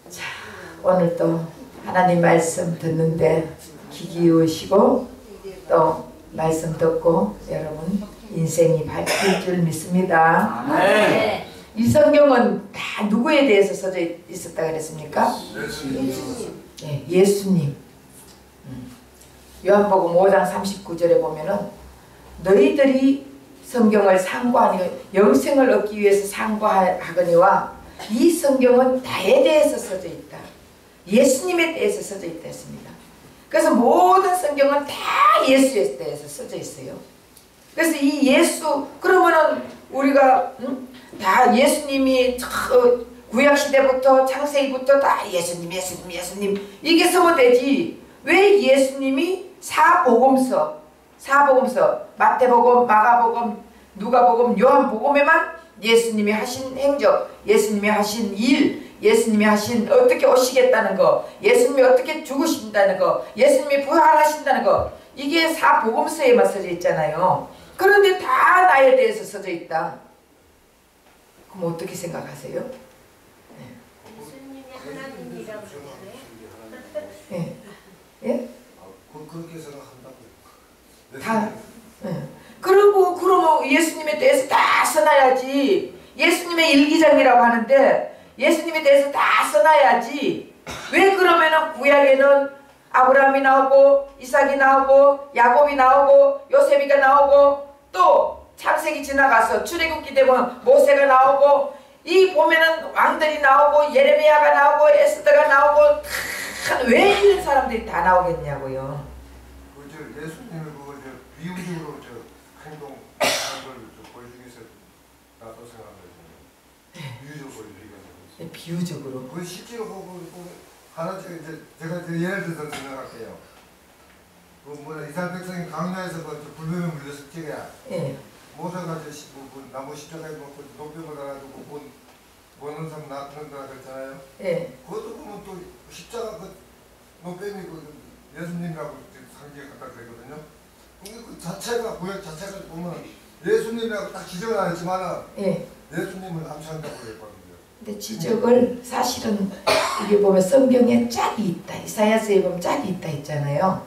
자, 오늘 또 하나님 말씀 듣는데 귀 기울이시고 또 말씀 듣고 여러분 인생이 바뀔 줄 믿습니다. 네. 이 성경은 다 누구에 대해서 써져 있었다 그랬습니까? 네, 예수님. 요한복음 5장 39절에 보면은 너희들이 성경을 상고하니 영생을 얻기 위해서 상고하거니와 이 성경은 나에 대해서 써져 있다. 예수님에 대해서 써져 있다 했습니다. 그래서 모든 성경은 다 예수에 대해서 써져 있어요. 그래서 이 예수 그러면은 우리가 다 예수님이 구약시대부터 창세기부터 다 예수님 이게 쓰면 되지. 왜 예수님이 사복음서 마태복음, 마가복음, 누가복음, 요한복음에만 예수님이 하신 행적, 예수님이 하신 일, 예수님이 하신 어떻게 오시겠다는 거, 예수님이 어떻게 죽으신다는 거, 예수님이 부활하신다는 거, 이게 사복음서에만 써져 있잖아요. 그런데 다 나에 대해서 써져 있다. 그럼 어떻게 생각하세요? 예수님이 하나님이라고 그러나요? 예? 예? 그렇게 생각한다고. 다. 예. 그러면 예수님에 대해서 다 써놔야지. 예수님의 일기장이라고 하는데 예수님에 대해서 다 써놔야지. 왜 그러면은 구약에는 아브라함이 나오고 이삭이 나오고 야곱이 나오고 요셉이가 나오고 또 창세기 지나가서 출애굽기 되면 모세가 나오고 이 보면은 왕들이 나오고 예레미야가 나오고 에스더가 나오고 다 왜 이런 사람들이 다 나오겠냐고요. 그 예수님을 그걸 비유적으로 행동하는 걸 보여주기 위해서 나도 생각해요. 비유적으로 얘기하는 비유적으로. 그 실제로 하나 제가 예를 들어서 생각할게요. 이스라엘 백성이 강야에서 불뱀에 물렸을 적에 모세가 나무 십자가에 놓고 노병을 달아주고 보는 사람 나타난다 그랬잖아요. 그것도 보면 또 십자가 노병이 예수님이라고 상기에 갖다 그랬거든요. 그 자체가 구약 자체가 보면 예수님이라고 딱 지적을 안 했지만 예수님을 암시한다고 그랬거든요. 근데 지적을 사실은 이게 보면 성경에 짝이 있다. 이사야서에 보면 짝이 있다 했잖아요.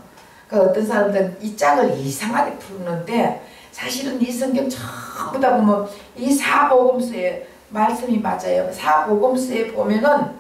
그 어떤 사람들은 이 짝을 이상하게 푸는데 사실은 이 성경 전부 다 보면 이 사복음서에 말씀이 맞아요. 사복음서에 보면은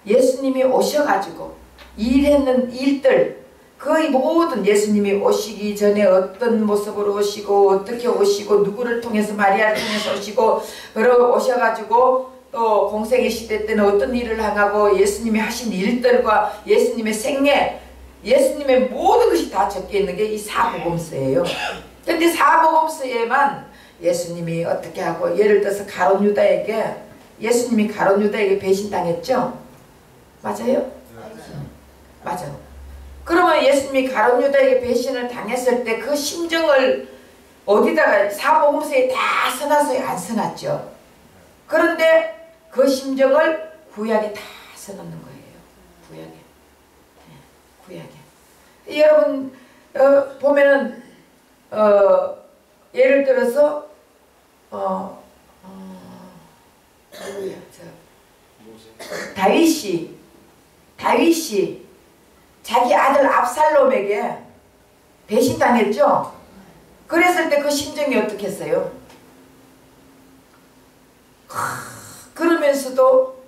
예수님이 오셔가지고 일했는 일들 거의 모든 예수님이 오시기 전에 어떤 모습으로 오시고 어떻게 오시고 누구를 통해서 마리아를 통해서 오시고 그러고 오셔가지고 또 공생의 시대 때는 어떤 일을 하고 예수님이 하신 일들과 예수님의 생애 예수님의 모든 것이 다 적혀 있는 게 이 사복음서예요. 근데 사복음서에만 예수님이 어떻게 하고 예를 들어서 가룟 유다에게 예수님이 가룟 유다에게 배신당했죠? 맞아요? 맞아. 그러면 예수님이 가룟 유다에게 배신을 당했을 때 그 심정을 어디다가 사복음서에 다 써놨어요? 안 써놨죠? 그런데 그 심정을 구약에 다 써놓는 거예요. 구약에. 여러분 보면은 예를 들어서 다윗이 자기 아들 압살롬에게 배신당했죠? 그랬을 때 그 심정이 어떻겠어요? 그러면서도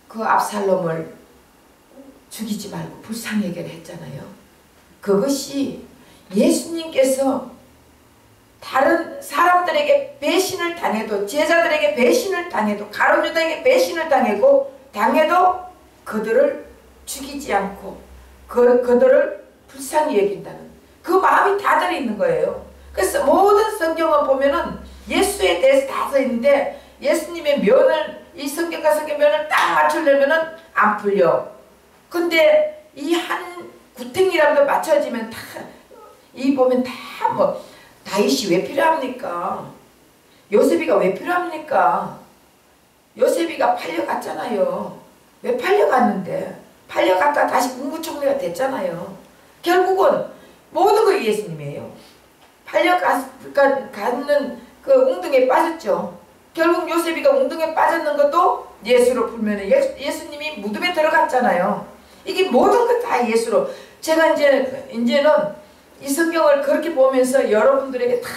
그 압살롬을 죽이지 말고 불쌍히 여겨라 했잖아요. 그것이 예수님께서 다른 사람들에게 배신을 당해도 제자들에게 배신을 당해도 가룟 유다에게 배신을 당해도 그들을 죽이지 않고 그들을 불쌍히 여긴다는 그 마음이 다 들어있는 거예요. 그래서 모든 성경을 보면은 예수에 대해서 다 써있는데 예수님의 면을 이 성경과 성경 면을 딱 맞추려면은 안 풀려. 근데 이 한 구탱이라도 맞춰지면 다 이 보면 다 뭐 다윗이 왜 필요합니까? 요셉이가 왜 필요합니까? 요셉이가 팔려갔잖아요. 왜 팔려갔는데? 팔려갔다 다시 국무총리가 됐잖아요. 결국은 모든 거 예수님이에요. 팔려갔는 그 웅덩이에 빠졌죠. 결국 요셉이가 웅덩이에 빠졌는 것도 예수로 풀면 예수님이 무덤에 들어갔잖아요. 이게 모든 것 다 예수로. 제가 이제는 이 성경을 그렇게 보면서 여러분들에게 다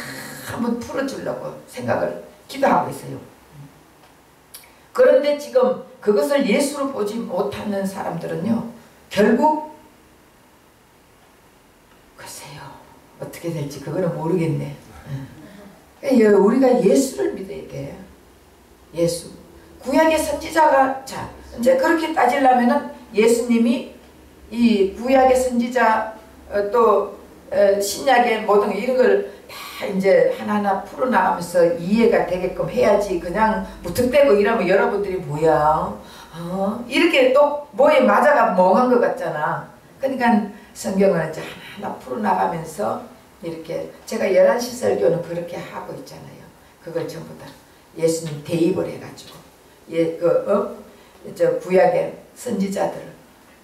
한번 풀어주려고 생각을 기도하고 있어요. 그런데 지금 그것을 예수로 보지 못하는 사람들은요, 결국 글쎄요, 어떻게 될지 그거는 모르겠네. 우리가 예수를 믿어야 돼. 예수. 구약의 선지자가, 자, 이제 그렇게 따지려면은 예수님이 이 구약의 선지자, 또 신약의 모든 이런 걸 다 이제 하나하나 풀어나가면서 이해가 되게끔 해야지. 그냥 무턱대고 이러면 여러분들이 뭐야, 이렇게 또 뭐에 맞아가 멍한 것 같잖아. 그러니까 성경을 이제 하나하나 풀어나가면서 이렇게, 제가 11시 설교는 그렇게 하고 있잖아요. 그걸 전부 다 예수님 대입을 해가지고, 저 구약의 선지자들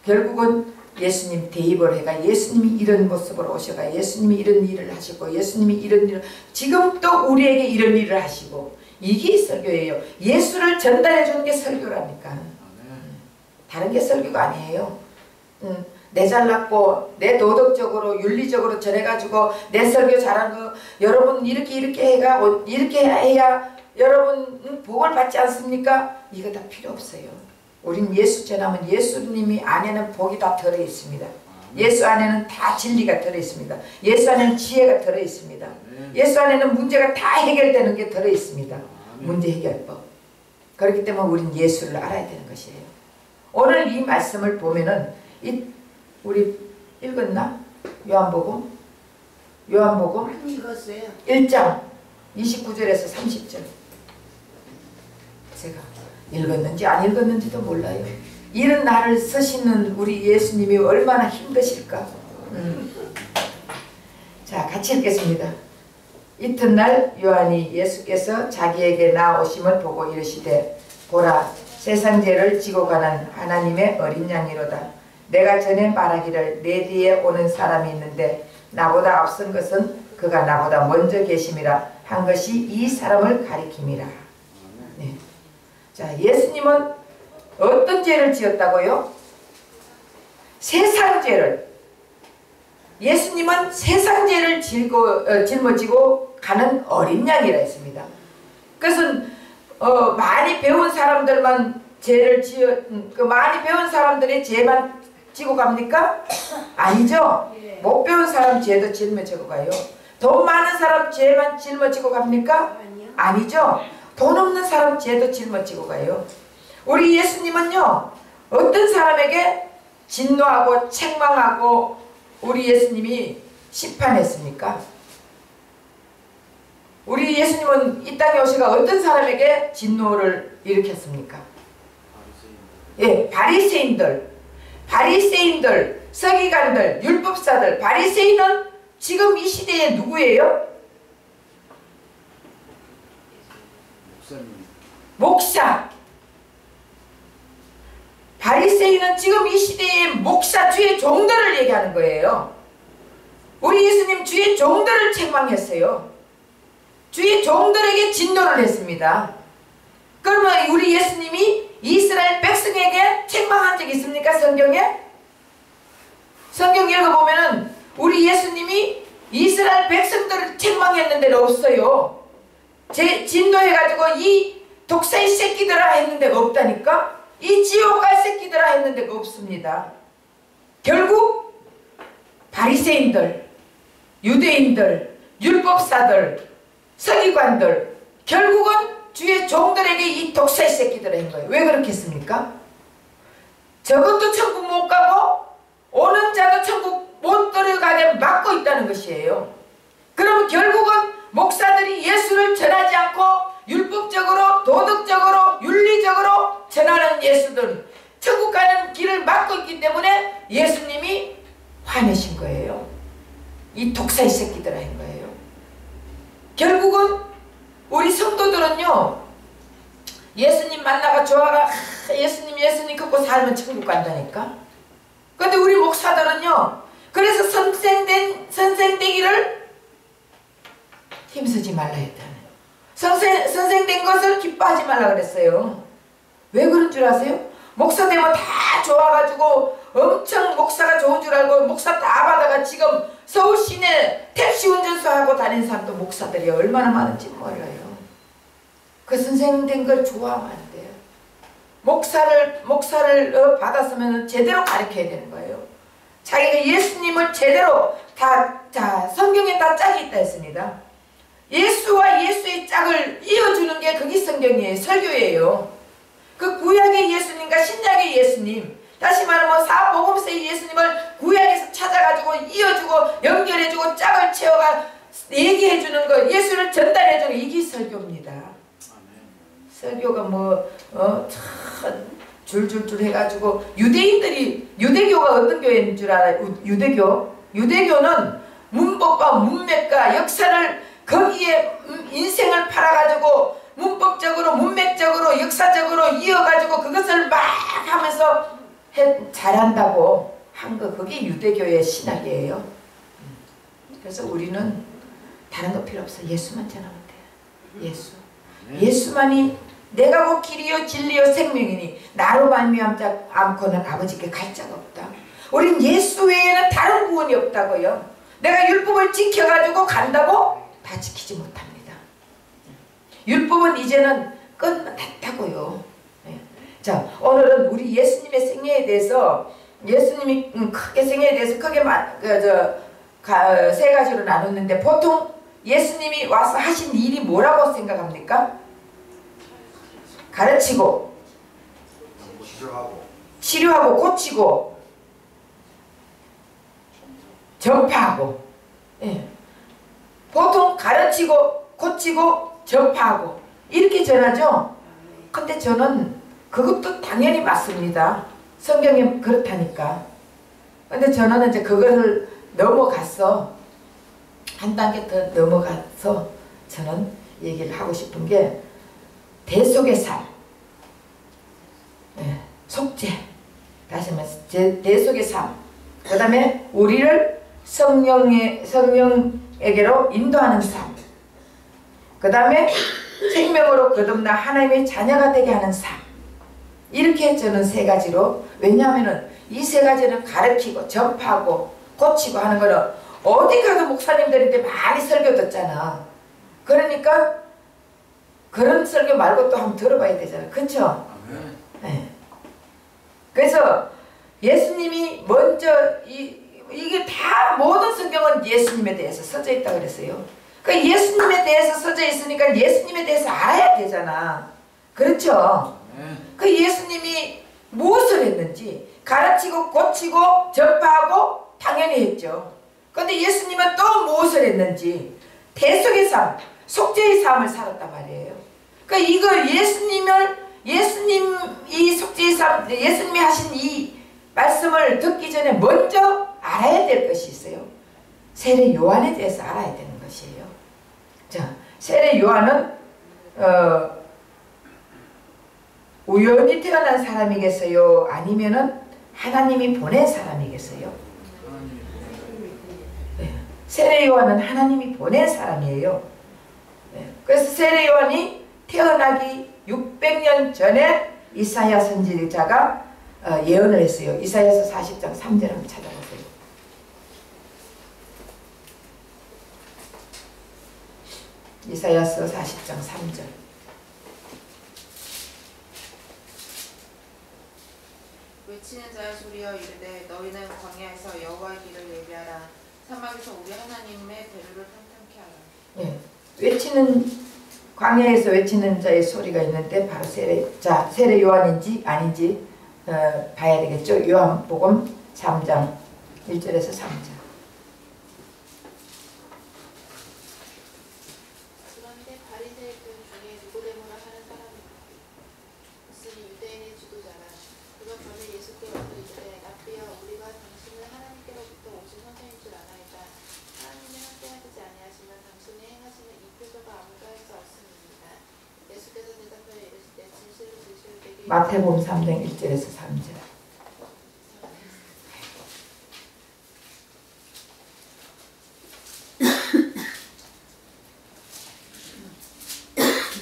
결국은 예수님 대입을 해가, 예수님이 이런 모습으로 오셔가, 예수님이 이런 일을 하시고, 예수님이 이런 일을, 지금 또 우리에게 이런 일을 하시고, 이게 설교예요. 예수를 전달해 주는 게 설교라니까. 다른 게 설교가 아니에요. 내 잘났고 내 도덕적으로 윤리적으로 전해가지고 내 설교 잘한 거 여러분 이렇게 해가 이렇게 해야 여러분 복을 받지 않습니까? 이거 다 필요 없어요. 우린 예수 전하면 예수님이 안에는 복이 다 들어있습니다. 예수 안에는 다 진리가 들어있습니다. 예수 안에는 지혜가 들어있습니다. 예수 안에는 문제가 다 해결되는 게 들어있습니다. 문제 해결법. 그렇기 때문에 우린 예수를 알아야 되는 것이에요. 오늘 이 말씀을 보면은 우리 읽었나? 요한복음 읽었어요. 1장 29절에서 30절. 제가 읽었는지 안 읽었는지도 몰라요. 이런 날을 쓰시는 우리 예수님이 얼마나 힘드실까. 자, 같이 읽겠습니다. 이튿날 요한이 예수께서 자기에게 나오심을 보고 이르시되, 보라, 세상 죄를 지고 가는 하나님의 어린 양이로다. 내가 전에 말하기를 내 뒤에 오는 사람이 있는데 나보다 앞선 것은 그가 나보다 먼저 계심이라 한 것이 이 사람을 가리킴이라. 네. 자, 예수님은 어떤 죄를 지었다고요? 세상 죄를. 예수님은 세상 죄를 짊어지고 가는 어린 양이라 했습니다. 그것은 많이 배운 사람들만 죄를 많이 배운 사람들의 죄만 지고 갑니까? 아니죠. 못 배운 사람 죄도 짊어지고 가요. 돈 많은 사람 죄만 짊어지고 갑니까? 아니죠. 돈 없는 사람 죄도 짊어지고 가요. 우리 예수님은요, 어떤 사람에게 진노하고 책망하고 우리 예수님이 심판했습니까? 우리 예수님은 이 땅에 오셔가 어떤 사람에게 진노를 일으켰습니까? 예, 바리새인들, 서기관들, 율법사들. 바리새인은 지금 이 시대에 누구예요? 목사. 바리새인은 지금 이 시대의 목사, 주의 종들을 얘기하는 거예요. 우리 예수님 주의 종들을 책망했어요. 주의 종들에게 진노를 했습니다. 그러면 우리 예수님이 이스라엘 백성에게 책망한 적이 있습니까? 성경에? 성경 읽어보면은 우리 예수님이 이스라엘 백성들을 책망했는 데는 없어요. 진노해가지고 이 독사의 새끼들아 했는 데가 없다니까? 이 지옥 갈 새끼들아 했는 데가 없습니다. 결국 바리새인들, 유대인들, 율법사들, 서기관들, 결국은 주의 종들에게 이 독사의 새끼들을 한 거예요. 왜 그렇게 했습니까? 저것도 천국 못 가고 오는 자도 천국 못 들어가게 막고 있다는 것이에요. 그럼 결국은 목사들이 예수를 전하지 않고 율법적으로, 도덕적으로, 윤리적으로 전하는 예수들, 천국 가는 길을 막고 있기 때문에 예수님이 화내신 거예요. 이 독사의 새끼들을 한 거예요. 결국은 우리 성도들은요, 예수님 만나가 좋아가 예수님 갖고 살면 천국 간다니까. 근데 우리 목사들은요, 그래서 선생되기를 힘쓰지 말라 했다는, 선생된 것을 기뻐하지 말라 그랬어요. 왜 그런 줄 아세요? 목사 되면 다 좋아가지고 엄청 목사가 좋은 줄 알고 목사 다 받아가 지금 서울 시내 택시 운전수 하고 다니는 사람도 목사들이 얼마나 많은지 몰라요. 그 선생님 된 걸 좋아하면 안 돼요. 목사를 받았으면 제대로 가르쳐야 되는 거예요. 자기가 예수님을 제대로 성경에 다 짝이 있다 했습니다. 예수와 예수의 짝을 이어주는 게 그게 성경이에요. 설교예요. 그 구약의 예수님과 신약의 예수님, 다시 말하면 사복음서의 예수님을 구약에서 찾아가지고 이어주고 연결해주고 짝을 채워가 얘기해주는 거, 예수를 전달해주는 이게 설교입니다. 설교가 참 줄줄줄 해가지고 유대교가 어떤 교회인 줄 알아요? 유대교는 문법과 문맥과 역사를 거기에 인생을 팔아가지고 문법적으로 문맥적으로 역사적으로 이어가지고 그것을 막 하면서 잘한다고 한 거, 그게 유대교의 신학이에요. 그래서 우리는 다른 거 필요 없어. 예수만 전하면 돼요. 예수. 예수만이 내가 곧 길이요 진리요 생명이니 나로 말미암자 않고는 아버지께 갈 자가 없다. 우린 예수 외에는 다른 구원이 없다고요. 내가 율법을 지켜가지고 간다고 다 지키지 못합니다. 율법은 이제는 끝났다고요. 자, 오늘은 우리 예수님의 생애에 대해서, 예수님이 크게 생애에 대해서 크게 세 가지로 나눴는데, 보통 예수님이 와서 하신 일이 뭐라고 생각합니까? 가르치고, 치료하고, 고치고, 전파하고. 예. 보통 가르치고, 고치고, 전파하고 이렇게 전하죠. 근데 저는 그것도 당연히 맞습니다. 성경이 그렇다니까. 근데 저는 이제 그거를 넘어가서 한 단계 더 넘어가서 저는 얘기를 하고 싶은 게 대속의 삶, 속죄, 다시 말해서 대속의 삶, 그 다음에 우리를 성령에게로 인도하는 삶, 그 다음에 생명으로 거듭나 하나님의 자녀가 되게 하는 삶, 이렇게 저는 세 가지로. 왜냐하면 이 세 가지는 가르치고 전파하고 고치고 하는 거는 어디 가도 목사님들한테 많이 설교 듣잖아. 그러니까 그런 설교 말고 또 한번 들어봐야 되잖아. 그렇죠? 네. 그래서 예수님이 먼저 이게 다 모든 성경은 예수님에 대해서 써져 있다고 그랬어요. 그 예수님에 대해서 써져 있으니까 예수님에 대해서 알아야 되잖아. 그렇죠? 그 예수님이 무엇을 했는지 가르치고 고치고 전파하고 당연히 했죠. 그런데 예수님은 또 무엇을 했는지 대속의 삶, 속죄의 삶을 살았단 말이에요. 그러니까 이걸 예수님 이 속죄의 삶, 예수님이 하신 이 말씀을 듣기 전에 먼저 알아야 될 것이 있어요. 세례 요한에 대해서 알아야 되는 것이에요. 자, 세례 요한은 우연히 태어난 사람이겠어요? 아니면은 하나님이 보낸 사람이겠어요? 네. 세례 요한은 하나님이 보낸 사람이에요. 네. 그래서 세례 요한이 태어나기 600년 전에 이사야 선지자가 예언을 했어요. 이사야서 40장 3절 한번 찾아보세요. 이사야서 40장 3절. 외치는 자의 소리여 이르되 너희는 광야에서 여호와의 길을 예비하라. 사막에서 우리 하나님의 대로를 평탄케 하라. 광야에서 외치는 자의 소리가 있는데 바로 세례 요한인지 아닌지 봐야 되겠죠. 요한복음 3장 1절에서 3절. 그런데 바리새인들 중에 니고데모라 하는 사람이 있으니 유대인의 지도자라. 그가 전에 예수께 와서 이르되 라삐여 우리가 당신을 하나님께로부터 오신 선생인 줄 아나이다. 하나님이 함께하시지 아니하시면 당신이 행하시는 이 표적을 아무도 할 수 없음이니이다. 예수께서 대답하여 이르시되 진실로 진실로 내게 마태복음 3장 1절에서 3절.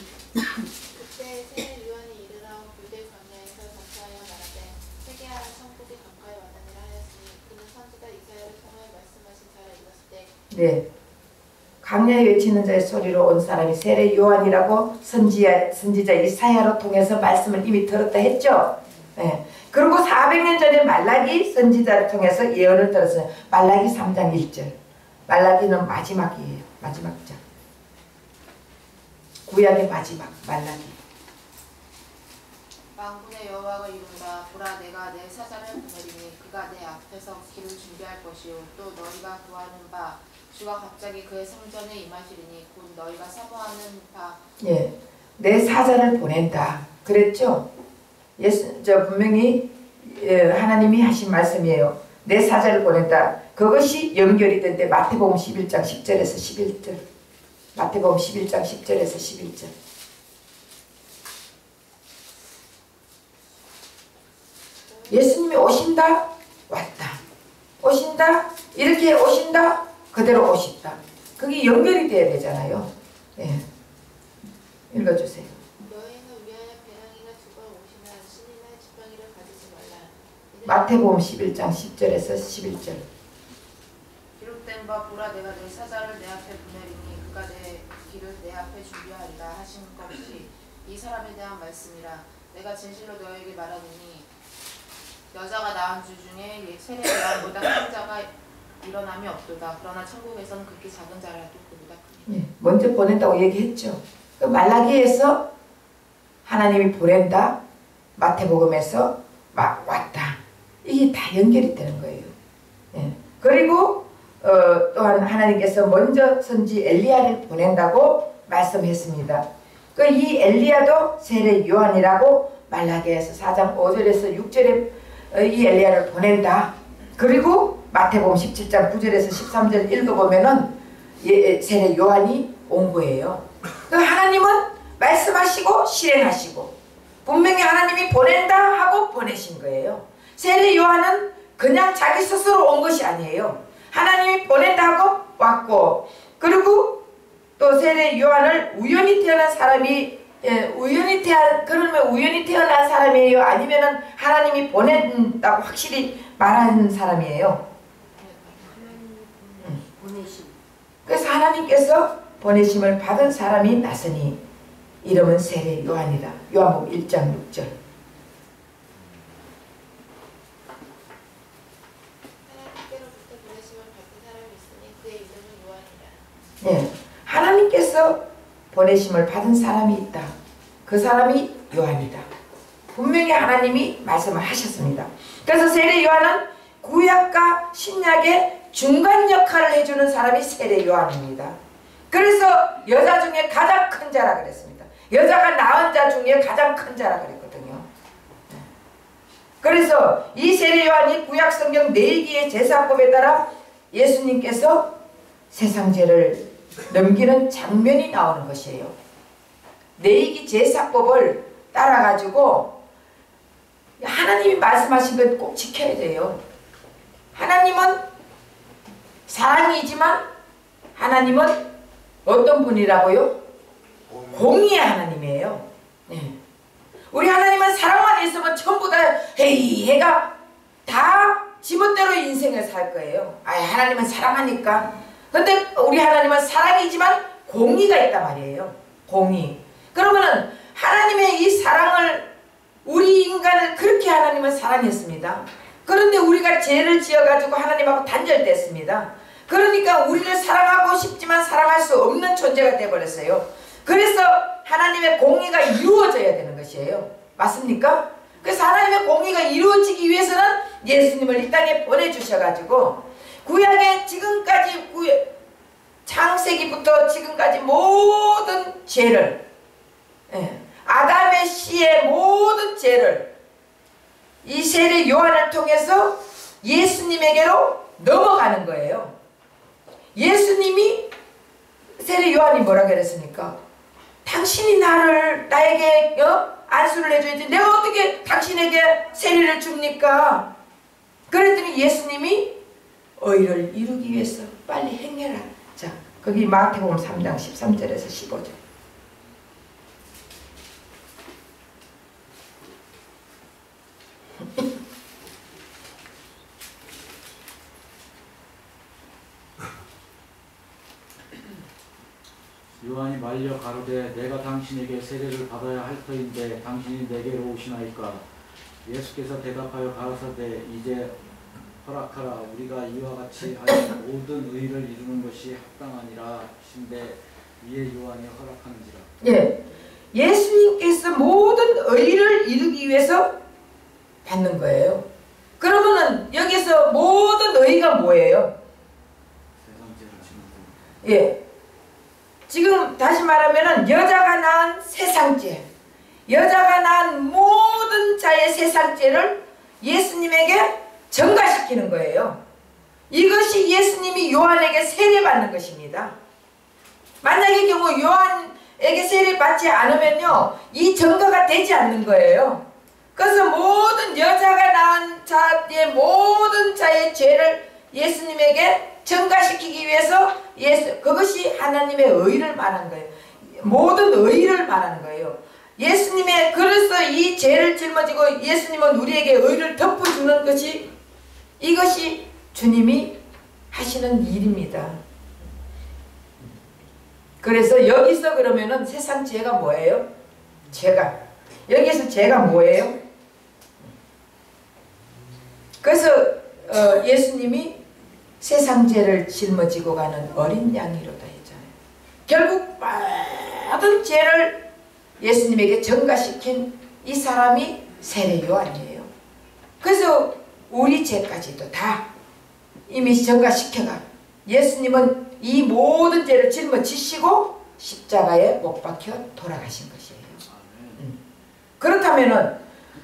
그때 세례 요한이 이르러 유대 광야에 네. 강야에 외치는 자의 소리로 온 사람이 세례 요한이라고 선지자 이사야로 통해서 말씀을 이미 들었다 했죠. 네. 그리고 400년 전에 말라기 선지자를 통해서 예언을 들었어요. 말라기 3장 1절. 말라기는 마지막이에요. 마지막 장. 구약의 마지막 말라기. 만군의 여호와가 이룬다. 보라, 내가 내 사자를 보내리니 그가 내 앞에서 길을 준비할 것이요 또 너희가 구하는 바 주가 갑자기 그의 성전에 임하시리니 곧 너희가 사모하는 바. 예, 내 사자를 보낸다. 그랬죠? 분명히 하나님이 하신 말씀이에요. 내 사자를 보낸다. 그것이 연결이 된데 마태복음 11장 10절에서 11절. 마태복음 11장 10절에서 11절. 예수님이 오신다, 왔다. 오신다, 이렇게 오신다, 그대로 오신다. 그게 연결이 돼야 되잖아요. 예. 읽어주세요. 너희는 위하여 배랑이나 두가 옷이나 신이나 지팡이를 가지지 말라. 마태복음 11장 10절에서 11절. 기록된 바 보라, 내가 내 사자를 내 앞에 보내리니 그가 내 길을 내 앞에 준비하리라 하신 것이 이 사람에 대한 말씀이라. 내가 진실로 너에게 말하노니 여자가 낳은 주 중에 세례 요한보다 큰 자가 일어남이 없도다. 그러나 천국에서는 극히 작은 자라도 그보다 크니. 예, 먼저 보낸다고 얘기했죠. 그 말라기에서 하나님이 보낸다. 마태복음에서 막 왔다. 이게 다 연결이 되는 거예요. 예. 그리고 또한 하나님께서 먼저 선지 엘리야를 보낸다고 말씀했습니다. 그 이 엘리야도 세례 요한이라고 말라기에서 4장 5절에서 6절에 이 엘리야를 보낸다. 그리고 마태복음 17장 9절에서 13절 읽어보면은 세례 요한이 온 거예요. 그 하나님은 말씀하시고 실행하시고 분명히 하나님이 보낸다 하고 보내신 거예요. 세례 요한은 그냥 자기 스스로 온 것이 아니에요. 하나님이 보낸다 하고 왔고, 그리고 또 세례 요한을 우연히 태어난 사람이 그러면 우연히 태어난 사람이에요? 아니면은 하나님이 보낸다고 확실히 말하는 사람이에요? 보내심. 그래서 하나님께서 보내심을 받은 사람이 나서니 이름은 세례 요한이다. 요한복음 1장 6절. 하나님께로부터 보내심을 받은 사람이 있으니 그의 이름은 요한이라. 네, 하나님께서 보내심을 받은 사람이 있다. 그 사람이 요한이다. 분명히 하나님이 말씀을 하셨습니다. 그래서 세례 요한은 구약과 신약의 중간 역할을 해주는 사람이 세례 요한입니다. 그래서 여자 중에 가장 큰 자라 그랬습니다. 여자가 낳은 자 중에 가장 큰 자라 그랬거든요. 그래서 이 세례 요한이 구약 성경 4기의 제사법에 따라 예수님께서 세상 죄를 넘기는 장면이 나오는 것이에요. 4기 제사법을 따라가지고 하나님이 말씀하신 건 꼭 지켜야 돼요. 하나님은 사랑이지만 하나님은 어떤 분이라고요? 공의의 하나님이에요. 네. 우리 하나님은 사랑만 있으면 전부 다 해가 다 지멋대로 인생을 살 거예요. 하나님은 사랑하니까. 근데 우리 하나님은 사랑이지만 공의가 있단 말이에요. 공의. 그러면은 하나님의 이 사랑을, 우리 인간을 그렇게 하나님은 사랑했습니다. 그런데 우리가 죄를 지어가지고 하나님하고 단절됐습니다. 그러니까 우리를 사랑하고 싶지만 사랑할 수 없는 존재가 되어버렸어요. 그래서 하나님의 공의가 이루어져야 되는 것이에요. 맞습니까? 그래서 하나님의 공의가 이루어지기 위해서는 예수님을 이 땅에 보내주셔가지고 구약의 지금까지 창세기부터 지금까지 모든 죄를, 아담의 씨의 모든 죄를 이 세례 요한을 통해서 예수님에게로 넘어가는 거예요. 예수님이 세례 요한이 뭐라 그랬습니까? 당신이 나에게 안수를 해줘야지 내가 어떻게 당신에게 세례를 줍니까? 그랬더니 예수님이 의를 이루기 위해서 빨리 행해라. 자, 거기 마태복음 3장 13절에서 15절. 요한이 말려 가로되 내가 당신에게 세례를 받아야 할 터인데 당신이 내게로 오시나이까. 예수께서 대답하여 가라사대 이제 허락하라. 우리가 이와 같이 하여 모든 의를 이루는 것이 합당하니라 하신데 이에 요한이 허락하는지라. 예, 예수님께서 모든 의를 이루기 위해서 받는 거예요. 그러면은 여기서 모든 의가 뭐예요? 세상 죄를 지는 예, 지금 다시 말하면은 여자가 낳은 세상죄, 여자가 낳은 모든 자의 세상죄를 예수님에게 전가시키는 거예요. 이것이 예수님이 요한에게 세례받는 것입니다. 만약의 경우 요한에게 세례받지 않으면요, 이 전가가 되지 않는 거예요. 그래서 모든 여자가 낳은 자의 모든 자의 죄를 예수님에게 전가시키기 위해서 그것이 하나님의 의를 말하는 거예요. 모든 의를 말하는 거예요. 예수님의, 그래서 이 죄를 짊어지고 예수님은 우리에게 의를 덮어주는 것이, 이것이 주님이 하시는 일입니다. 그래서 여기서 그러면은 세상 죄가 뭐예요? 죄가. 여기서 죄가 뭐예요? 그래서 예수님이 세상 죄를 짊어지고 가는 어린 양이로다 했잖아요. 결국 모든 죄를 예수님에게 전가시킨 이 사람이 세례 요한이에요. 그래서 우리 죄까지도 다 이미 전가시켜가 예수님은 이 모든 죄를 짊어지시고 십자가에 못 박혀 돌아가신 것이에요. 그렇다면은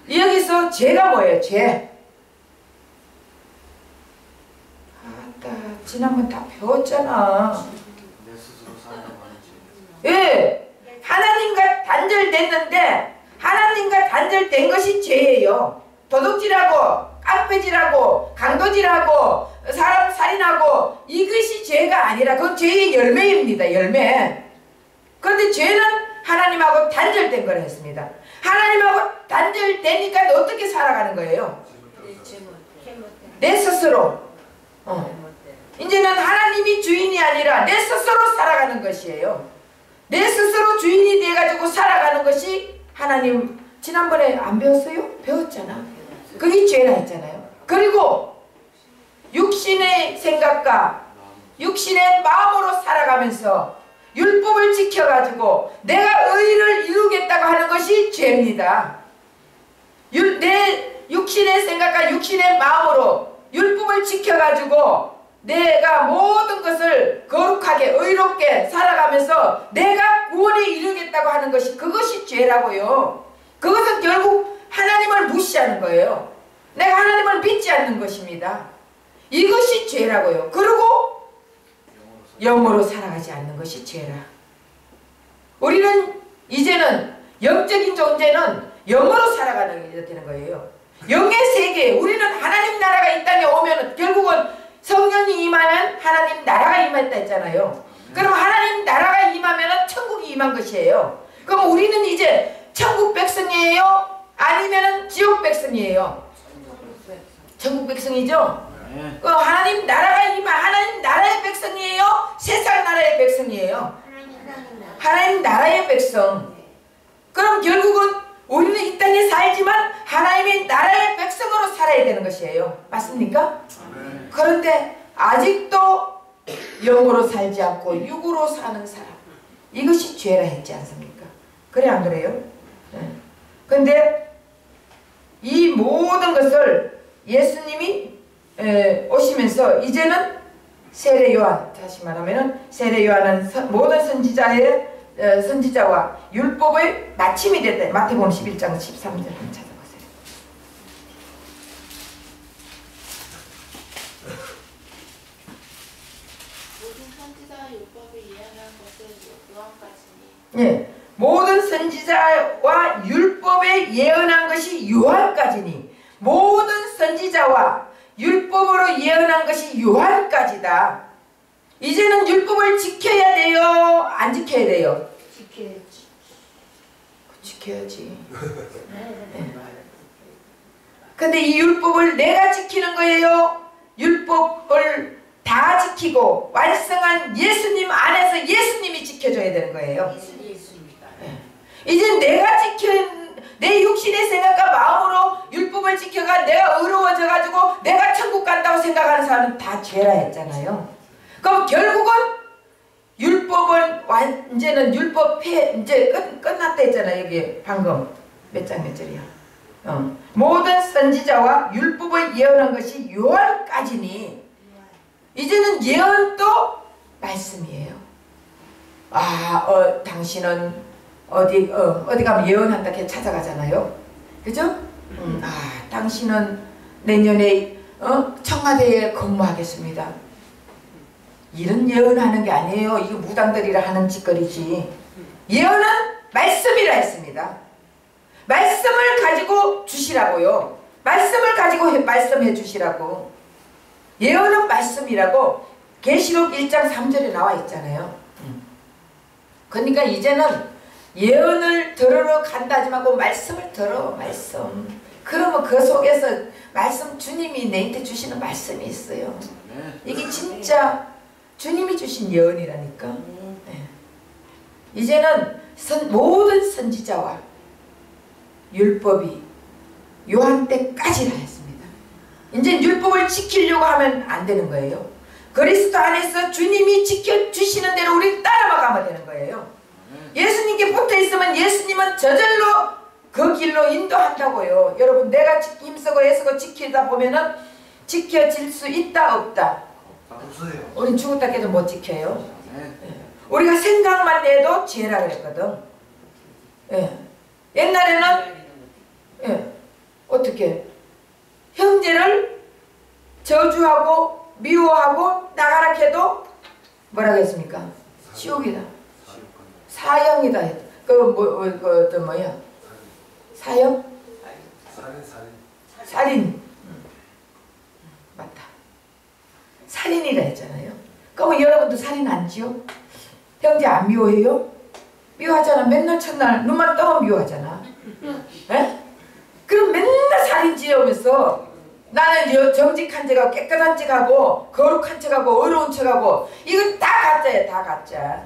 여기서 죄가 뭐예요? 죄. 아따, 지난번 다 배웠잖아. 내 스스로 살아가는 죄. 예, 하나님과 단절됐는데 하나님과 단절된 것이 죄예요. 도둑질하고 깡패질하고 강도질하고 사람 살인하고 이것이 죄가 아니라 그건 죄의 열매입니다. 열매. 그런데 죄는 하나님하고 단절된 걸 했습니다. 하나님하고 단절되니까 어떻게 살아가는 거예요? 내 스스로. 이제는 하나님이 주인이 아니라 내 스스로 살아가는 것이에요. 내 스스로 주인이 돼가지고 살아가는 것이 하나님, 지난번에 안 배웠어요? 배웠잖아. 그게 죄라 했잖아요. 그리고 육신의 생각과 육신의 마음으로 살아가면서 율법을 지켜가지고 내가 의를 이루겠다고 하는 것이 죄입니다. 내 육신의 생각과 육신의 마음으로 율법을 지켜가지고 내가 모든 것을 거룩하게 의롭게 살아가면서 내가 구원에 이르겠다고 하는 것이, 그것이 죄라고요. 그것은 결국 하나님을 무시하는 거예요. 내가 하나님을 믿지 않는 것입니다. 이것이 죄라고요. 그리고 영으로 살아가지 않는 것이 죄라. 우리는 이제는 영적인 존재는 영으로 살아가는 게 되는 거예요. 영의 세계, 우리는 하나님 나라가 이 땅에 오면 결국은 성령이 임하면 하나님 나라가 임했다 했잖아요. 그럼 하나님 나라가 임하면 천국이 임한 것이에요. 그럼 우리는 이제 천국 백성이에요? 아니면 지옥 백성이에요? 천국 백성이죠? 그럼 하나님 나라가 임한 하나님 나라의 백성이에요? 세상 나라의 백성이에요? 하나님 나라의 백성. 그럼 결국은 우리는 이 땅에 살지만 하나님의 나라의 백성으로 살아야 되는 것이에요. 맞습니까? 그런데 아직도 영으로 살지 않고 육으로 사는 사람, 이것이 죄라 했지 않습니까? 그래 안 그래요? 그런데 이 모든 것을 예수님이 오시면서 이제는 세례 요한, 다시 말하면 세례 요한은 모든 선지자와 율법의 마침이 됐다. 마태복음 11장 13절 한번 찾아보세요. 모든 선지자와 율법을 예언한 것은 요한까지니. 예, 모든 선지자와 율법에 예언한 것이 요한까지니. 모든 선지자와 율법으로 예언한 것이 요한까지다. 이제는 율법을 지켜야 돼요? 안 지켜야 돼요? 지켜야지. 지켜야지. 근데 이 율법을 내가 지키는 거예요? 율법을 다 지키고 완성한 예수님 안에서 예수님이 지켜줘야 되는 거예요. 예수입니다. 이제 내가 내 육신의 생각과 마음으로 율법을 지켜가 내가 의로워져가지고 내가 천국 간다고 생각하는 사람은 다 죄라 했잖아요. 그럼 결국은 율법은 이제는 율법 이제 끝났다 했잖아. 여기 방금 몇 장 몇 절이야. 모든 선지자와 율법을 예언한 것이 요한까지니 이제는 예언도 말씀이에요. 당신은 어디 가면 예언한다 이렇게 찾아가잖아요. 그죠? 당신은 내년에 청와대에 근무하겠습니다. 이런 예언하는 게 아니에요. 이거 무당들이라 하는 짓거리지. 예언은 말씀이라 했습니다. 말씀을 가지고 주시라고요. 말씀을 가지고 말씀해 주시라고. 예언은 말씀이라고 계시록 1장 3절에 나와 있잖아요. 그러니까 이제는 예언을 들으러 간다지 말고 말씀을 들어. 말씀. 그러면 그 속에서 말씀 주님이 내한테 주시는 말씀이 있어요. 이게 진짜 주님이 주신 예언이라니까. 이제는 모든 선지자와 율법이 요한 때까지라 했습니다. 이제 율법을 지키려고 하면 안 되는 거예요. 그리스도 안에서 주님이 지켜주시는 대로 우리 따라만 가면 되는 거예요. 예수님께 붙어있으면 예수님은 저절로 그 길로 인도한다고요. 여러분 내가 힘쓰고 애쓰고 지키다 보면은 지켜질 수 있다 없다? 없어요. 우린 죽었다 깨도 못 지켜요. 우리가 생각만 해도 죄라 그랬거든. 옛날에는 어떻게 형제를 저주하고 미워하고 나가라 해도 뭐라고 했습니까? 지옥이다. 사형이다. 뭐야? 사형? 살인. 맞다. 살인이라 했잖아요. 그럼 여러분도 살인 안 지요? 형제 안 미워해요? 미워하잖아. 맨날 첫날 눈만 떠면 미워하잖아. 에? 그럼 맨날 살인 지으면서 나는 정직한 척하고 깨끗한 척하고 거룩한 척하고 어려운 척하고 이거 다 가짜야. 다 가짜.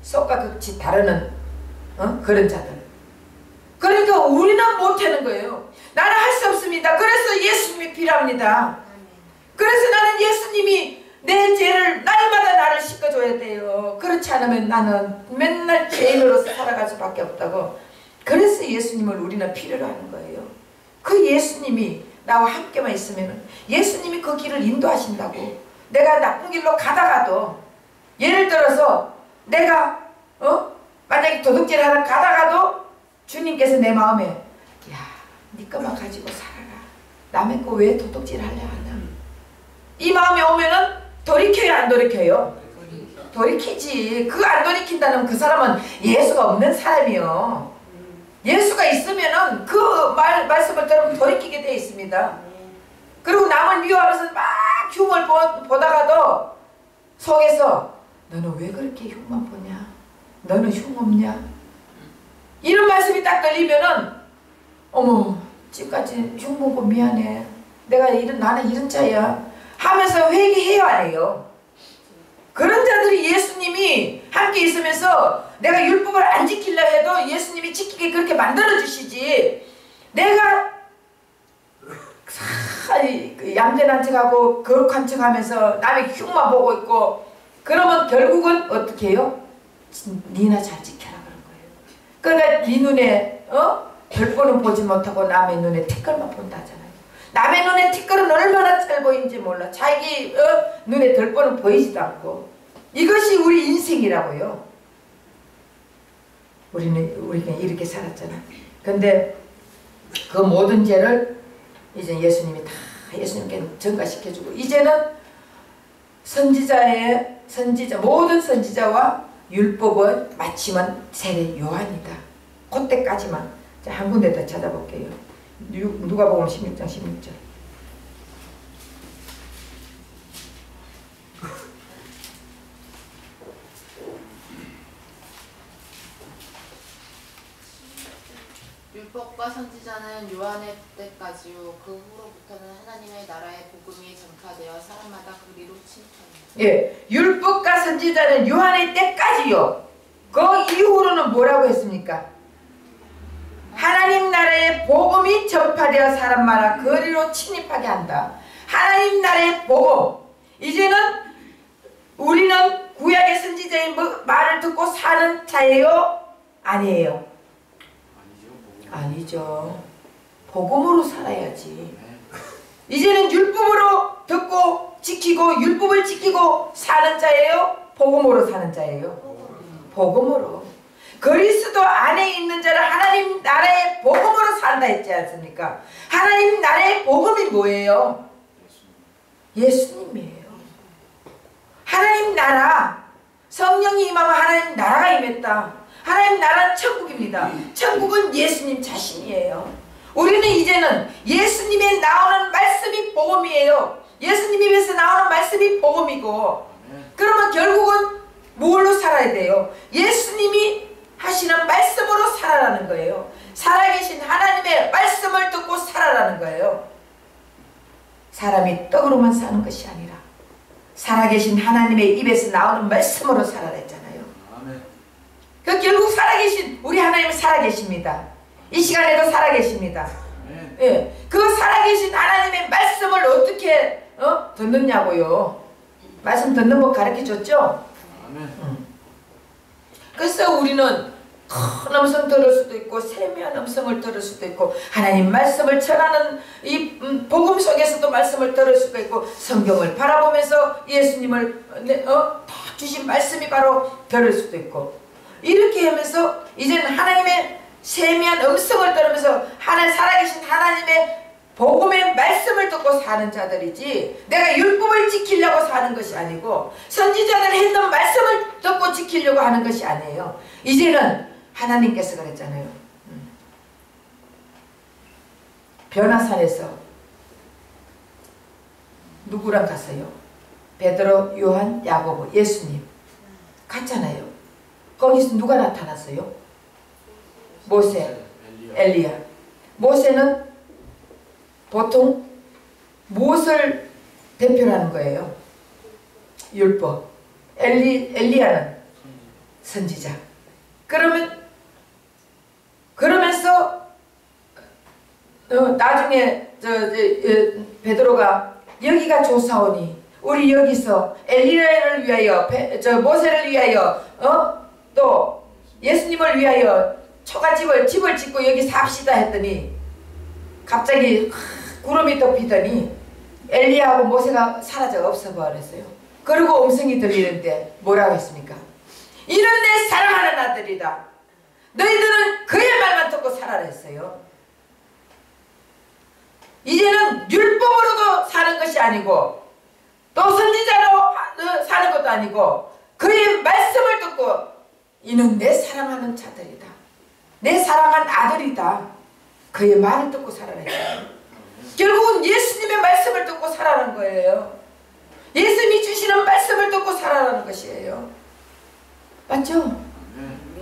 속과 극치 다르는 그런 자들. 그러니까 우리는 못하는 거예요. 나는 할 수 없습니다. 그래서 예수님이 필요합니다. 그래서 나는 예수님이 내 죄를 날마다 나를 씻어줘야 돼요. 그렇지 않으면 나는 맨날 죄인으로서 살아갈 수밖에 없다고. 그래서 예수님을 우리는 필요로 하는 거예요. 그 예수님이 나와 함께만 있으면 예수님이 그 길을 인도하신다고. 내가 나쁜 길로 가다가도 예를 들어서 내가 만약에 도둑질 하러 가다가도 주님께서 내 마음에 야, 네 것만 가지고 살아라. 남의 거 왜 도둑질 하려 하냐. 이 마음이 오면은 돌이켜요 안 돌이켜요? 돌이키지. 그거 안 돌이킨다는 그 사람은 예수가 없는 사람이요. 예수가 있으면은 그 말씀을 들으면 돌이키게 되어 있습니다. 그리고 남을 미워하면서 막 흉을 보다가도 속에서 너는 왜 그렇게 흉만 보냐? 너는 흉 없냐? 이런 말씀이 딱 들리면은 어머 지금까지 흉 보고 미안해. 나는 이런 자야 하면서 회개해요 안 해요? 그런 자들이 예수님이 함께 있으면서 내가 율법을 안 지키려 해도 예수님이 지키게 그렇게 만들어 주시지. 내가 얌전한 척하고 거룩한 척하면서 남의 흉만 보고 있고 그러면 결국은 어떻게 해요? 니나 잘 지켜라 그런 거예요. 그러니까 네 눈에 별보는 보지 못하고 남의 눈에 티끌만 본다 하잖아요. 남의 눈에 티끌은 얼마나 잘 보이는지 몰라. 자기 눈에 별보는 보이지도 않고. 이것이 우리 인생이라고요. 우리는 이렇게 살았잖아. 근데 그 모든 죄를 이제 예수님이 다 예수님께 전가시켜주고 이제는 모든 선지자와 율법을 마침은 세례 요한이다. 그때까지만. 자, 한 군데 더 찾아볼게요. 누가복음 16장 16절. 율법과 선지자는 요한의 때까지 때까지요. 그 후로부터는 하나님의 나라의 복음이 전파되어 사람마다 그리로 침입합니다. 예, 율법과 선지자는 요한의 때까지요. 그 이후로는 뭐라고 했습니까? 하나님 나라의 복음이 전파되어 사람마다 거리로 침입하게 한다. 하나님 나라의 복음. 이제는 우리는 구약의 선지자의 말을 듣고 사는 자예요? 아니에요? 아니죠. 복음으로 살아야지. 이제는 율법으로 듣고 지키고 율법을 지키고 사는 자예요? 복음으로 사는 자예요? 복음으로. 그리스도 안에 있는 자를 하나님 나라의 복음으로 산다 했지 않습니까? 하나님 나라의 복음이 뭐예요? 예수님이에요. 하나님 나라, 성령이 임하면 하나님 나라가 임했다. 하나님 나라는 천국입니다. 천국은 예수님 자신이에요. 우리는 이제는 예수님에 나오는 말씀이 복음이에요. 예수님 입에서 나오는 말씀이 복음이고, 그러면 결국은 뭘로 살아야 돼요? 예수님이 하시는 말씀으로 살아라는 거예요. 살아계신 하나님의 말씀을 듣고 살아라는 거예요. 사람이 떡으로만 사는 것이 아니라 살아계신 하나님의 입에서 나오는 말씀으로 살아라 했잖아요. 그 결국 살아계신 우리 하나님은 살아계십니다. 이 시간에도 살아계십니다. 예, 그 살아계신 하나님의 말씀을 어떻게 듣느냐고요. 말씀 듣는 법 가르쳐줬죠? 그래서 우리는 큰 음성 들을 수도 있고 세미한 음성을 들을 수도 있고 하나님 말씀을 전하는 이 복음 속에서도 말씀을 들을 수도 있고 성경을 바라보면서 예수님을 딱 주신 말씀이 바로 들을 수도 있고 이렇게 하면서 이제는 하나님의 세미한 음성을 들으면서 살아계신 하나님의 복음의 말씀을 듣고 사는 자들이지 내가 율법을 지키려고 사는 것이 아니고 선지자들이 했던 말씀을 듣고 지키려고 하는 것이 아니에요. 이제는 하나님께서 그랬잖아요. 변화산에서 누구랑 갔어요? 베드로, 요한, 야고보, 예수님 갔잖아요. 거기서 누가 나타났어요? 모세, 엘리야. 모세는 보통 무엇을 대표로 하는 거예요? 율법. 엘리야는 선지자. 그러면서 나중에 베드로가 여기가 좋사오니 우리 여기서 엘리야를 위하여 모세를 위하여 또 예수님을 위하여 초가집을 짓고 여기 삽시다 했더니 갑자기 구름이 덮이더니 엘리야하고 모세가 사라져 없어버렸어요. 그리고 음성이 들리는데 뭐라고 했습니까? 이는 내 사랑하는 아들이다. 너희들은 그의 말만 듣고 살아라 했어요. 이제는 율법으로도 사는 것이 아니고 또 선지자로 사는 것도 아니고 그의 말씀을 듣고 이는 내 사랑하는 자들이다. 내 사랑한 아들이다. 그의 말을 듣고 살아라 했어요. 결국은 예수님의 말씀을 듣고 살아라는 거예요. 예수님이 주시는 말씀을 듣고 살아라는 것이에요. 맞죠?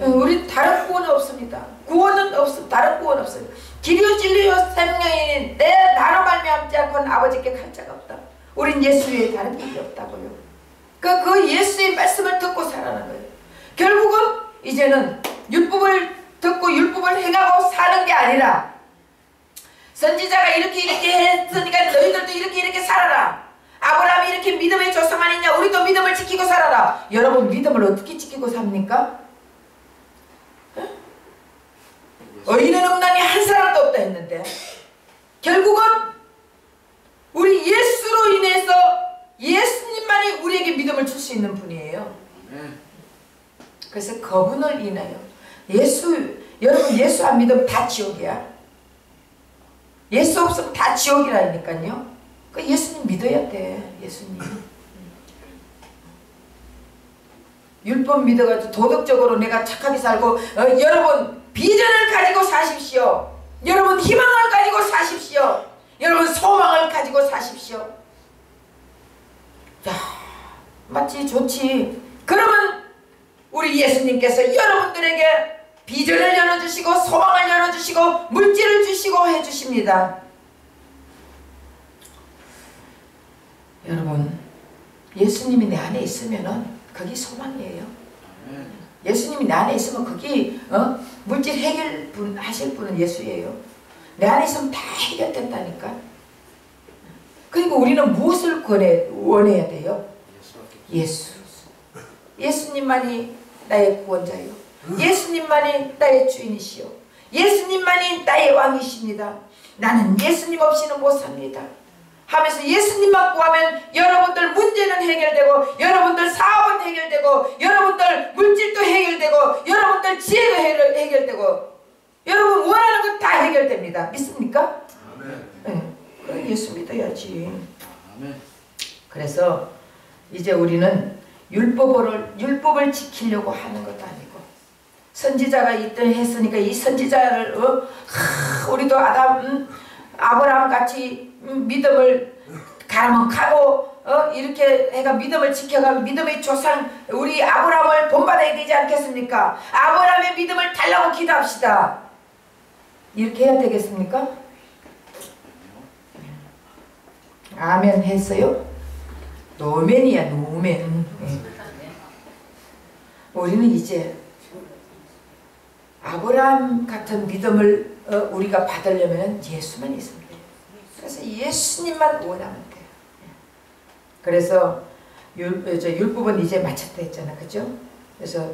우리 다른 구원은 없습니다. 다른 구원 없습니다. 길이요 진리요 생명이니 나로 말미암지 않고는 아버지께 갈 자가 없다. 우린 예수 외에 다른 길이 없다고요. 그 예수의 말씀을 듣고 살아라는 거예요. 결국은 이제는 율법을 듣고 율법을 행하고 사는 게 아니라 선지자가 이렇게 했으니까 너희들도 이렇게 살아라. 아브라함이 이렇게 믿음의 조상 아니냐. 우리도 믿음을 지키고 살아라. 여러분 믿음을 어떻게 지키고 삽니까? 의인은 없나니 한 사람도 없다 했는데 결국은 우리 예수로 인해서 예수님만이 우리에게 믿음을 줄 수 있는 분이에요. 그래서 그분을 인하여 여러분 예수 안 믿으면 다 지옥이야. 예수 없으면 다 지옥이라니까요. 그 예수님 믿어야 돼. 예수님. 율법 믿어가지고 도덕적으로 내가 착하게 살고 여러분 비전을 가지고 사십시오. 여러분 희망을 가지고 사십시오. 여러분 소망을 가지고 사십시오. 야, 맞지? 좋지. 그러면 우리 예수님께서 여러분들에게 비전을 열어주시고 소망을 열어주시고 물질을 주시고 해주십니다. 여러분, 예수님이 내 안에 있으면은 거기 소망이에요. 예수님이 내 안에 있으면 거기 물질 해결하실 분은 예수예요. 내 안에 있으면 다 해결된다니까. 그러니까 우리는 무엇을 원해야 돼요? 예수. 예수님만이 나의 구원자요. 예수님만이 나의 주인이시요. 예수님만이 나의 왕이십니다. 나는 예수님 없이는 못 삽니다. 하면서 예수님만 구하면 여러분들 문제는 해결되고, 여러분들 사업은 해결되고, 여러분들 물질도 해결되고, 여러분들 지혜도 해결되고, 여러분 원하는 것 다 해결됩니다. 믿습니까? 네. 그래, 예수 믿어야지. 그래서 이제 우리는 율법을 지키려고 하는 것도 아니고, 선지자가 이때 했으니까 이 선지자를 우리도 아브라함 같이 믿음을 가라먹하고 이렇게 해가 믿음을 지켜가면 믿음의 조상 우리 아브라함을 본받아야 되지 않겠습니까? 아브라함의 믿음을 달라고 기도합시다. 이렇게 해야 되겠습니까? 아멘 했어요? 노멘이야, 노멘. 우리는 이제 아브라함 같은 믿음을 우리가 받으려면 예수만 있으면 돼요. 그래서 예수님만 원하면 돼요. 그래서 율법은 이제 마쳤다 했잖아, 그죠? 그래서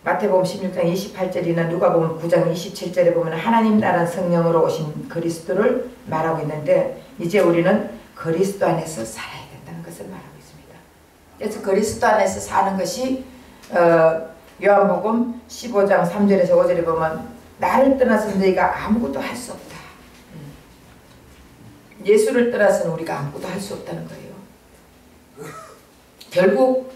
마태복음 16장 28절이나 누가복음 9장 27절에 보면 하나님 나라는 성령으로 오신 그리스도를 말하고 있는데, 이제 우리는 그리스도 안에서 살아야 된다는 것을 말하고 있습니다. 그래서 그리스도 안에서 사는 것이 요한복음 15장 3절에서 5절에 보면 나를 떠나서 너희가 아무것도 할 수 없다. 예수를 떠나서는 우리가 아무것도 할 수 없다는 거예요. 결국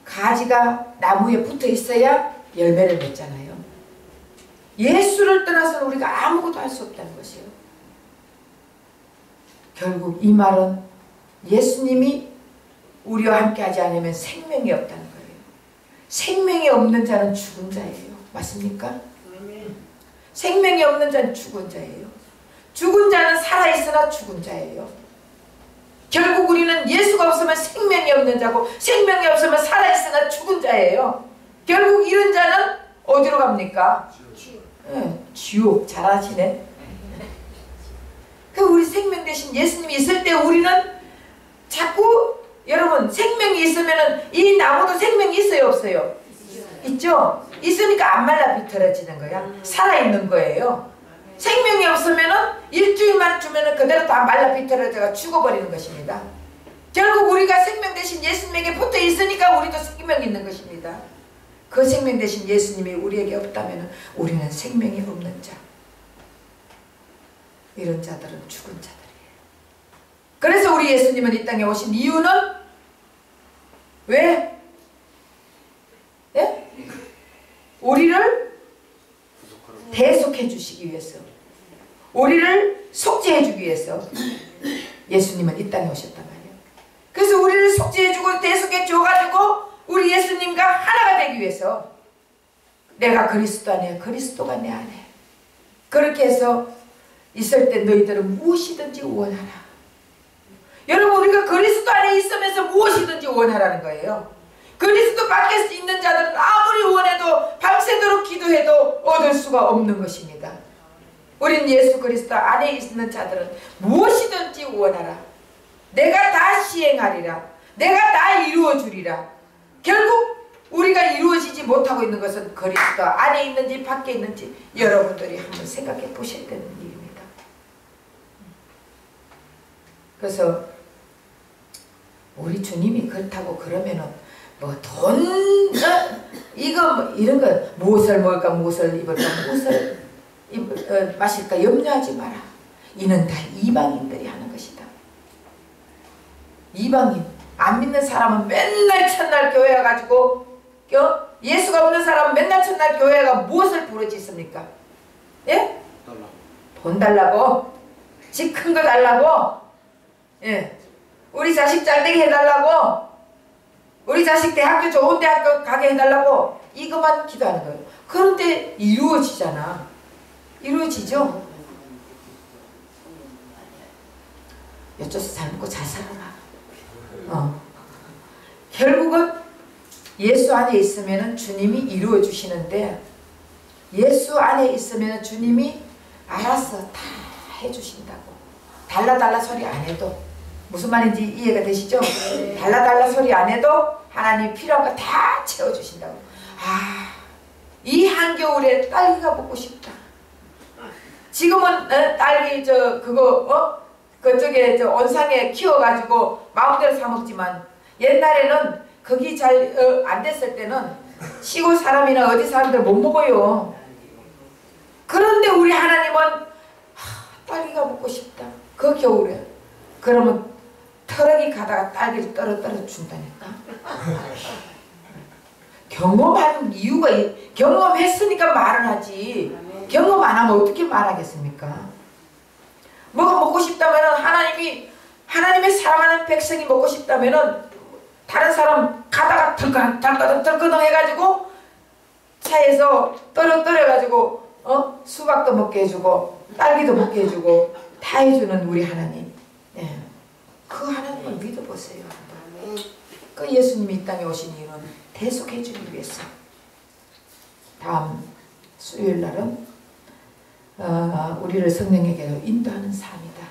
가지가 나무에 붙어 있어야 열매를 맺잖아요. 예수를 떠나서는 우리가 아무것도 할 수 없다는 것이에요. 결국 이 말은 예수님이 우리와 함께 하지 않으면 생명이 없다는 거예요. 생명이 없는 자는 죽은 자예요. 맞습니까? 생명이 없는 자는 죽은 자예요. 죽은 자는 살아있으나 죽은 자예요. 결국 우리는 예수가 없으면 생명이 없는 자고, 생명이 없으면 살아있으나 죽은 자예요. 결국 이런 자는 어디로 갑니까? 지옥. 잘하시네. 그 우리 생명 대신 예수님이 있을 때 우리는 자꾸, 여러분, 생명이 있으면 이 나무도 생명이 있어요, 없어요? 있죠? 있으니까 안 말라 비틀어지는 거야. 살아있는 거예요. 생명이 없으면 일주일만 주면 그대로 다 말라 비틀어져가 죽어버리는 것입니다. 결국 우리가 생명 대신 예수님에게 붙어 있으니까 우리도 생명이 있는 것입니다. 그 생명 대신 예수님이 우리에게 없다면 우리는 생명이 없는 자. 이런 자들은 죽은 자들이에요. 그래서 우리 예수님은 이 땅에 오신 이유는 왜? 예? 우리를 대속해 주시기 위해서, 우리를 속죄해 주기 위해서 예수님은 이 땅에 오셨단 말이에요. 그래서 우리를 속죄해 주고 대속해 줘가지고 우리 예수님과 하나가 되기 위해서, 내가 그리스도 안에, 그리스도가 내 안에, 그렇게 해서 있을 때 너희들은 무엇이든지 원하라. 여러분, 우리가 그리스도 안에 있으면서 무엇이든지 원하라는 거예요. 그리스도 밖에 있는 자들은 아무리 원해도 밤새도록 기도해도 얻을 수가 없는 것입니다. 우린 예수 그리스도 안에 있는 자들은 무엇이든지 원하라. 내가 다 시행하리라. 내가 다 이루어주리라. 결국 우리가 이루어지지 못하고 있는 것은 그리스도 안에 있는지 밖에 있는지 여러분들이 한번 생각해 보셔야 되는 일입니다. 그래서 우리 주님이 그렇다고 그러면은 뭐 돈, 이거 뭐 이런 거 무엇을 먹을까, 무엇을 입을까, 무엇을 마실까 염려하지 마라. 이는 다 이방인들이 하는 것이다. 이방인, 안 믿는 사람은 맨날 첫날 교회 와가지고, 예수가 없는 사람은 맨날 첫날 교회 가 무엇을 부르짖습니까? 예? 돈 달라고? 집 큰 거 달라고? 예. 우리 자식 잘되게 해달라고? 우리 자식 대학교 좋은 대학교 가게 해달라고? 이것만 기도하는 거예요. 그런데 이루어지잖아. 이루어지죠? 여쭤서 잘 먹고 잘 살아라. 결국은 예수 안에 있으면 주님이 이루어 주시는데, 예수 안에 있으면 주님이 알아서 다 해주신다고. 달라달라 소리 안 해도, 무슨 말인지 이해가 되시죠? 달라달라 소리 안 해도 하나님이 필요한 거 다 채워주신다고. 아, 이 한겨울에 딸기가 먹고 싶다. 지금은 딸기 그쪽에 온상에 키워가지고 마음대로 사 먹지만, 옛날에는 거기 잘 안 됐을 때는 시골 사람이나 어디 사람들 못 먹어요. 그런데 우리 하나님은 딸기가 먹고 싶다. 그 겨울에. 그러면 트럭이 가다가 딸기를 떨어 준다니까. 경험하는 이유가, 경험했으니까 말을 하지. 경험 안 하면 어떻게 말하겠습니까? 뭐가 먹고 싶다면 하나님의 사랑하는 백성이 먹고 싶다면은 다른 사람 가다가 덜커덩 해가지고 차에서 떨어가지고 수박도 먹게 해주고 딸기도 먹게 해주고 다 해주는 우리 하나님. 예. 그 하나님을 믿어보세요. 그 예수님이 이 땅에 오신 이유는 대속해주기 위해서. 다음 수요일 날은 우리를 성령에게로 인도하는 삶이다.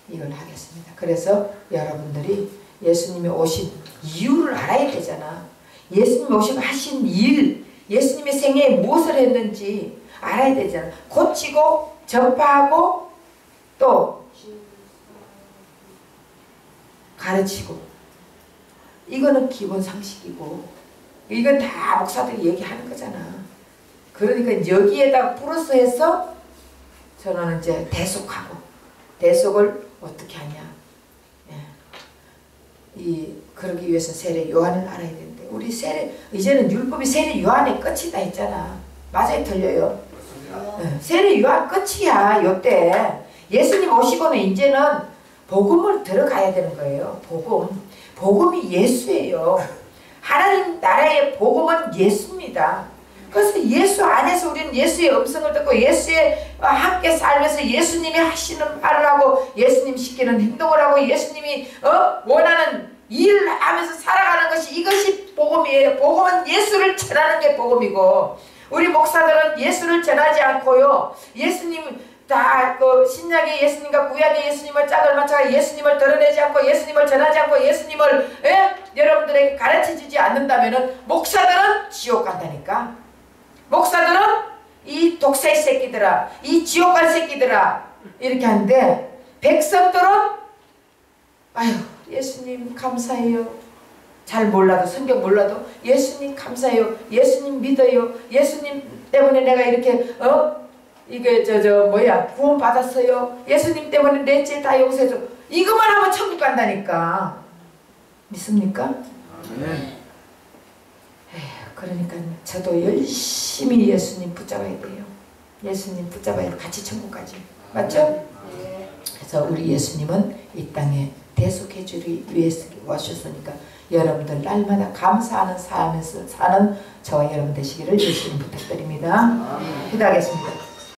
이걸 하겠습니다. 그래서 여러분들이 예수님이 오신 이유를 알아야 되잖아. 예수님이 오시고 하신 일, 예수님의 생애에 무엇을 했는지 알아야 되잖아. 고치고 전파하고 또 가르치고, 이거는 기본 상식이고, 이건 다 목사들이 얘기하는 거잖아. 그러니까 여기에다 플러스 해서 저는 이제 대속하고, 대속을 어떻게 하냐. 그러기 위해서 세례 요한을 알아야 되는데, 우리 이제는 율법이 세례 요한의 끝이다 했잖아. 맞아요, 틀려요? 세례 요한 끝이야. 요때 예수님 오시고는 이제는 복음을 들어가야 되는 거예요. 복음이 예수예요. 하나님 나라의 복음은 예수입니다. 그래서 예수 안에서 우리는 예수의 음성을 듣고 예수의 함께 살면서 예수님이 하시는 말을 하고 예수님 시키는 행동을 하고 예수님이 원하는 일을 하면서 살아가는 것이, 이것이 복음이에요. 복음은 예수를 전하는 게 복음이고, 우리 목사들은 예수를 전하지 않고요, 예수님 다 신약의 예수님과 구약의 예수님을 짝을 맞춰 예수님을 드러내지 않고 예수님을 전하지 않고 예수님을 여러분들에게 가르쳐주지 않는다면은 목사들은 지옥 간다니까. 목사들은 이 독사의 새끼들아, 이 지옥 갈 새끼들아, 이렇게 하는데, 백성들은 아유 예수님 감사해요. 잘 몰라도, 성경 몰라도 예수님 감사해요. 예수님 믿어요. 예수님 때문에 내가 이렇게 이게 구원 받았어요. 예수님 때문에 내 죄 다 용서해줘. 이것만 하면 천국 간다니까. 믿습니까? 네. 그러니까 저도 열심히 예수님 붙잡아야 돼요. 예수님 붙잡아야 같이 천국 가지. 맞죠? 그래서 우리 예수님은 이 땅에 대속해 주기 위해서 오셨으니까 여러분들 날마다 감사하는 삶에서 사는 저와 여러분 되시기를 열심히 부탁드립니다. 기도하겠습니다.